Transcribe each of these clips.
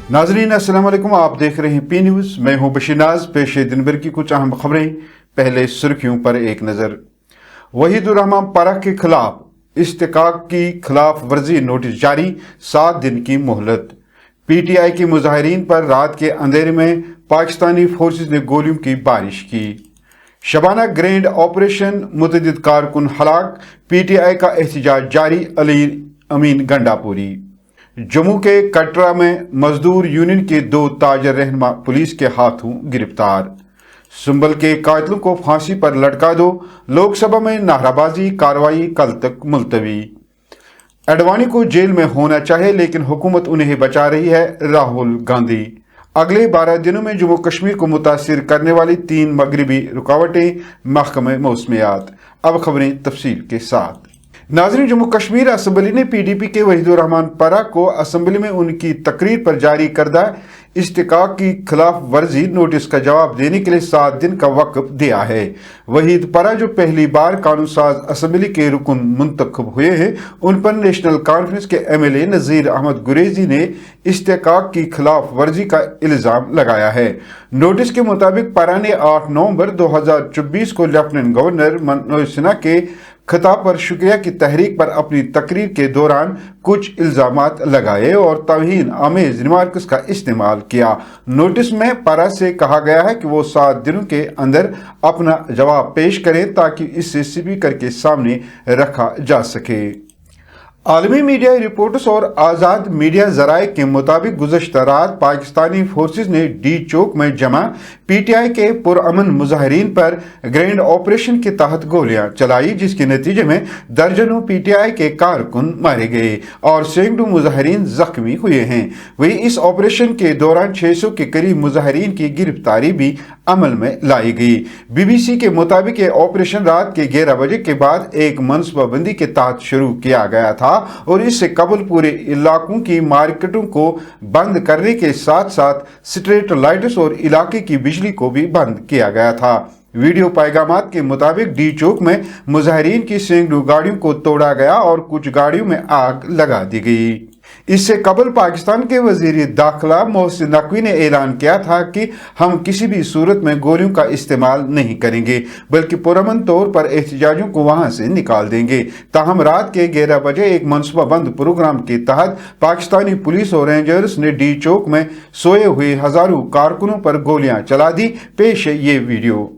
नाजरीन अस्सलाम वालेकुम, आप देख रहे हैं पी न्यूज़। मैं हूं बशीर नाज। पेश है दिन भर की कुछ अहम खबरें। पहले सुर्खियों पर एक नज़र। वहीदुर रहमान पारा के खिलाफ इस्तिकाक की खिलाफ वर्जी नोटिस जारी, 7 दिन की मोहलत। PTI के मुजाहिरीन पर रात के अंधेरे में पाकिस्तानी फोर्सेज ने गोलियों की बारिश की। शबाना ग्रैंड ऑपरेशन, मुतअद्दिद कारकुन हलाक, PTI का एहतजाज जारी, अली अमीन गंडापुरी। जम्मू के कटरा में मजदूर यूनियन के 2 ताजर रहनुमा पुलिस के हाथों गिरफ्तार। सुंबल के कातिलों को फांसी पर लटका दो, लोकसभा में नाराबाजी, कार्रवाई कल तक मुलतवी। अडवाणी को जेल में होना चाहिए लेकिन हुकूमत उन्हें बचा रही है, राहुल गांधी। अगले 12 दिनों में जम्मू कश्मीर को मुतासिर करने वाली 3 मगरबी रुकावटें, महकमे मौसमियात। अब खबरें तफसील के साथ। नाज़रीन, जम्मू कश्मीर असम्बली ने PDP के वहीदुर रहमान पारा को असम्बली में उनकी तकरीर पर जारी करदा इस्तिकाक की खिलाफ वर्जी नोटिस का जवाब देने के लिए 7 दिन का वक़्त दिया है। वहीद पारा जो पहली बार कानून साज असम्बली के रुकन मुंतखब हुए हैं, उन पर नेशनल कॉन्फ्रेंस के MLA नज़ीर अहमद गुरेजी ने इस्तिकाक की खिलाफ वर्जी का इल्ज़ाम लगाया है। नोटिस के मुताबिक पारा ने 8 नवंबर 2024 को लेफ्टिनेंट गवर्नर मनोज सिन्हा के खिताब पर शुक्रिया की तहरीक पर अपनी तकरीर के दौरान कुछ इल्जामात लगाए और तौहीन आमेज रिमार्क्स का इस्तेमाल किया। नोटिस में पारा से कहा गया है कि वो 7 दिनों के अंदर अपना जवाब पेश करें ताकि इसे स्पीकर के सामने रखा जा सके। आलमी मीडिया रिपोर्ट्स और आज़ाद मीडिया ज़राए के मुताबिक गुज़श्ता रात पाकिस्तानी फोर्सेज ने डी चौक में जमा PTI के पुरअमन मुजाहिरीन पर ग्रैंड ऑपरेशन के तहत गोलियां चलाई, जिसके नतीजे में दर्जनों PTI के कारकुन मारे गए और सैकड़ों मुजाहिरीन जख्मी हुए हैं। वही इस ऑपरेशन के दौरान 600 के करीब मुजाहिरीन की गिरफ्तारी भी अमल में लाई गई। BBC के मुताबिक ये ऑपरेशन रात के 11 बजे के बाद एक मनसूबाबंदी के तहत शुरू किया गया था और इससे कबल पूरे इलाकों की मार्केटों को बंद करने के साथ साथ स्ट्रीट लाइट्स और इलाके की बिजली को भी बंद किया गया था। वीडियो पैगामात के मुताबिक डी चौक में मुजाहिरीन की सैकड़ों गाड़ियों को तोड़ा गया और कुछ गाड़ियों में आग लगा दी गई। इससे कबल पाकिस्तान के वजीर दाखिला मोहसिन नकवी ने ऐलान किया था कि हम किसी भी सूरत में गोलियों का इस्तेमाल नहीं करेंगे बल्कि पुरअमन तौर पर एहतजाजियों को वहां से निकाल देंगे। ताहम रात के 11 बजे एक मनसूबाबंद प्रोग्राम के तहत पाकिस्तानी पुलिस और रेंजर्स ने डी चौक में सोए हुए हजारों कारकुनों पर गोलियां चला दी। पेश है ये वीडियो।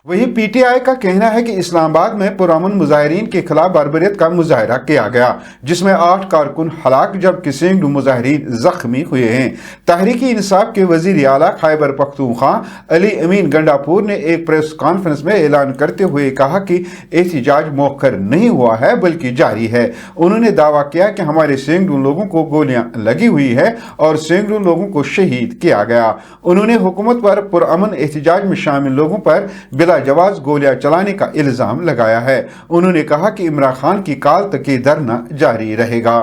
वही PTI का कहना है कि इस्लामाबाद में पुरअमन मुजाहिरीन के खिलाफ बर्बरियत का मुजाहरा किया गया, जिसमें 8 कारकुन हलाक जबकि सैकड़ों मुजाहिरीन जख्मी हुए हैं। तहरीकी इंसाफ के वजीर आला खैबर पख्तूनख्वा अली अमीन गंडापुर ने एक प्रेस कॉन्फ्रेंस में ऐलान करते हुए कहा कि एहतजाज मौखर नहीं हुआ है बल्कि जारी है। उन्होंने दावा किया कि हमारे सैकड़ों लोगों को गोलियां लगी हुई है और सैकड़ों लोगों को शहीद किया गया। उन्होंने हुकूमत पर पुरअमन एहतजाज में शामिल लोगों पर बिला जवाज गोलियां चलाने का इल्जाम लगाया है। उन्होंने कहा कि इमरान खान की काल तक ये धरना जारी रहेगा।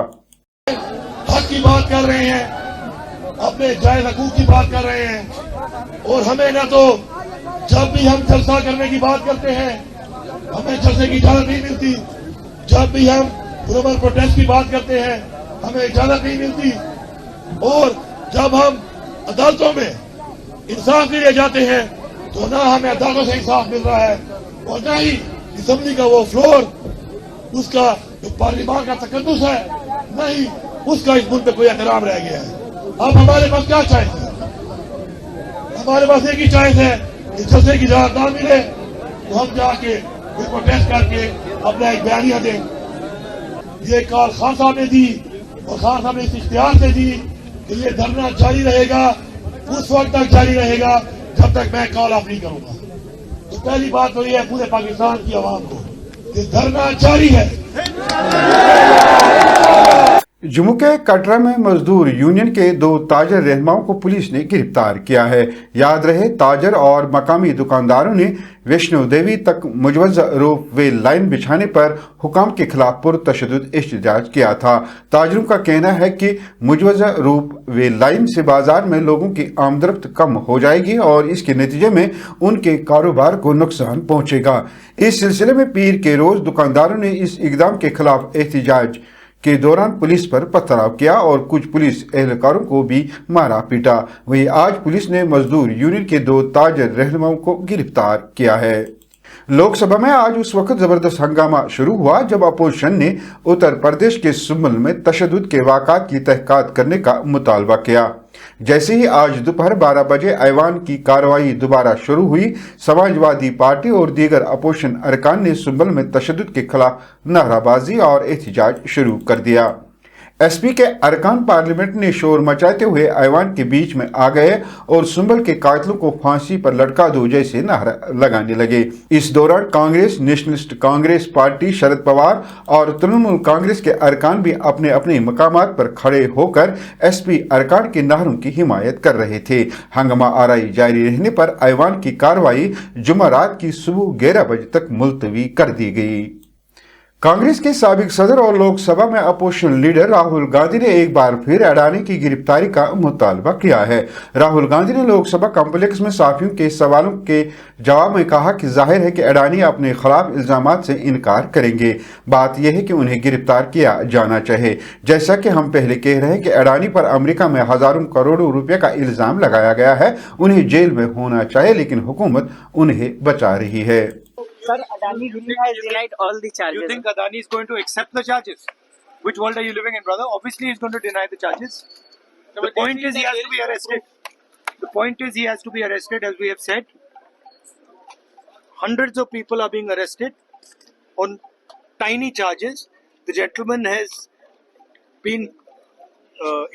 हक की बात कर रहे हैं, अपने जायज हकूक की बात कर रहे हैं और हमें न तो जब भी हम जलसा करने की बात करते हैं हमें जलसे की इजाजत नहीं मिलती, जब भी हम पुरअमन प्रोटेस्ट की बात करते हैं हमें इजाजत नहीं मिलती और जब हम अदालतों में इंसाफ के लिए जाते हैं तो ना हमें अदालतों से इंसाफ मिल रहा है और ना ही असेंबली का वो फ्लोर, उसका जो पार्लियामान का तकद्दुस है, ना ही उसका इस मुल्क में कोई एहतराम रह गया है। अब हमारे पास क्या चॉइस है? हमारे पास एक ही चॉइस है कि जलसे की इजाजत ना मिले तो हम जाके कोई प्रोटेस्ट करके अपना एक बयानिया दें। ये कॉल खान साहब ने दी और खान साहब ने इस इख्तियार से दी कि ये धरना जारी रहेगा, उस वक्त तक जारी रहेगा जब तक मैं कॉल ऑफ नहीं करूंगा। तो पहली बात तो ये है पूरे पाकिस्तान की आवाम को कि धरना जारी है। जम्मू के कटरा में मजदूर यूनियन के 2 ताजर रहनुमाओं को पुलिस ने गिरफ्तार किया है। याद रहे, ताजर और मकामी दुकानदारों ने वैष्णो देवी तक मुजवजा रोप वे लाइन बिछाने पर हुकाम के खिलाफ पुरतशद्दुद एहतजाज किया था। ताजरों का कहना है कि मुजवजा रोप वे लाइन से बाजार में लोगों की आमदरफ्त कम हो जाएगी और इसके नतीजे में उनके कारोबार को नुकसान पहुंचेगा। इस सिलसिले में पीर के रोज दुकानदारों ने इस इकदाम के खिलाफ एहतजाज के दौरान पुलिस पर पथराव किया और कुछ पुलिस एहलकारों को भी मारा पीटा। वहीं आज पुलिस ने मजदूर यूनियन के 2 ताजर रहनुमाओं को गिरफ्तार किया है। लोकसभा में आज उस वक्त जबरदस्त हंगामा शुरू हुआ जब अपोजिशन ने उत्तर प्रदेश के सुम्बल में तशद्दुद के वाक़ात की तहक़ीक़ात करने का मुतालबा किया। जैसे ही आज दोपहर 12 बजे ऐवान की कार्रवाई दोबारा शुरू हुई, समाजवादी पार्टी और दीगर अपोजिशन अरकान ने सुम्बल में तशद्दुद के खिलाफ नाराबाजी और एहतजाज शुरू कर दिया। एसपी के अरकान पार्लियामेंट ने शोर मचाते हुए ऐवान के बीच में आ गए और सुम्बल के कातिलों को फांसी पर लटका दो जैसे नारा लगाने लगे। इस दौरान कांग्रेस, नेशनलिस्ट कांग्रेस पार्टी, शरद पवार और तृणमूल कांग्रेस के अरकान भी अपने अपने मकामात पर खड़े होकर एसपी अरकान के नारों की हिमायत कर रहे थे। हंगामा आराई जारी रहने पर ऐवान की कार्रवाई जुमेरात की सुबह 11 बजे तक मुलतवी कर दी गई। कांग्रेस के साबिक सदर और लोकसभा में अपोजिशन लीडर राहुल गांधी ने एक बार फिर अडानी की गिरफ्तारी का मुतालबा किया है। राहुल गांधी ने लोकसभा कॉम्प्लेक्स में साफियों के सवालों के जवाब में कहा कि जाहिर है कि अडानी अपने खिलाफ इल्जामात से इनकार करेंगे। बात यह है कि उन्हें गिरफ्तार किया जाना चाहिए। जैसा कि हम पहले कह रहे हैं कि अडानी पर अमेरिका में हजारों करोड़ों रुपए का इल्जाम लगाया गया है। उन्हें जेल में होना चाहिए, लेकिन हुकूमत उन्हें बचा रही है। Sir, Adani has denied all the charges. You think Adani is going to accept the charges? Which world are you living in, brother? Obviously, he's going to deny the charges. The point is he has to be arrested. The point is he has to be arrested, as we have said. Hundreds of people are being arrested on tiny charges. The gentleman has been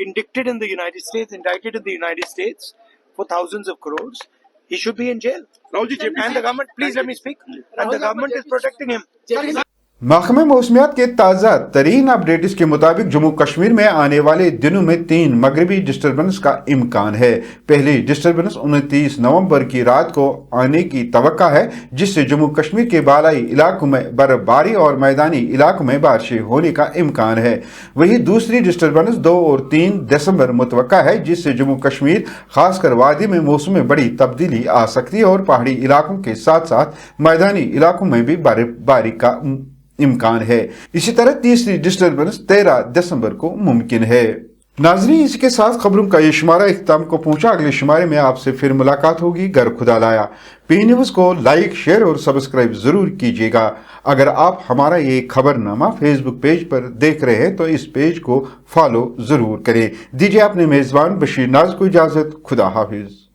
indicted in the United States for thousands of crores. He should be in jail. And the government, please let me speak. And the government is protecting him. महकमे मौसमियात के ताज़ा तरीन updates के मुताबिक जम्मू कश्मीर में आने वाले दिनों में 3 मगरबी डिस्टर्बेंस का इम्कान है। पहली डिस्टर्बेंस 29 नवंबर की रात को आने की तवक्का है, जिससे जम्मू कश्मीर के बालाई इलाकों में बर्फबारी और मैदानी इलाकों में बारिशें होने का इम्कान है। वहीं दूसरी डिस्टर्बेंस 2 और 3 दिसंबर मुतवक्का है, जिससे जम्मू कश्मीर खासकर वादी में मौसम में बड़ी तब्दीली आ सकती है और पहाड़ी इलाकों के साथ साथ मैदानी इलाकों में भी बर्फबारी का इम्कान है। इसी तरह तीसरी डिस्टर्बेंस 13 दिसंबर को मुमकिन है। नाजरीन, इसके साथ खबरों का ये शुमारा इख्तिताम को पहुंचा। अगले शुमारे में आपसे फिर मुलाकात होगी। घर खुदा लाया। पी न्यूज़ को लाइक, शेयर और सब्सक्राइब जरूर कीजिएगा। अगर आप हमारा ये खबरनामा फेसबुक पेज पर देख रहे हैं तो इस पेज को फॉलो जरूर करें। दीजिए अपने मेजबान बशीर नाज को इजाजत। खुदा हाफिज।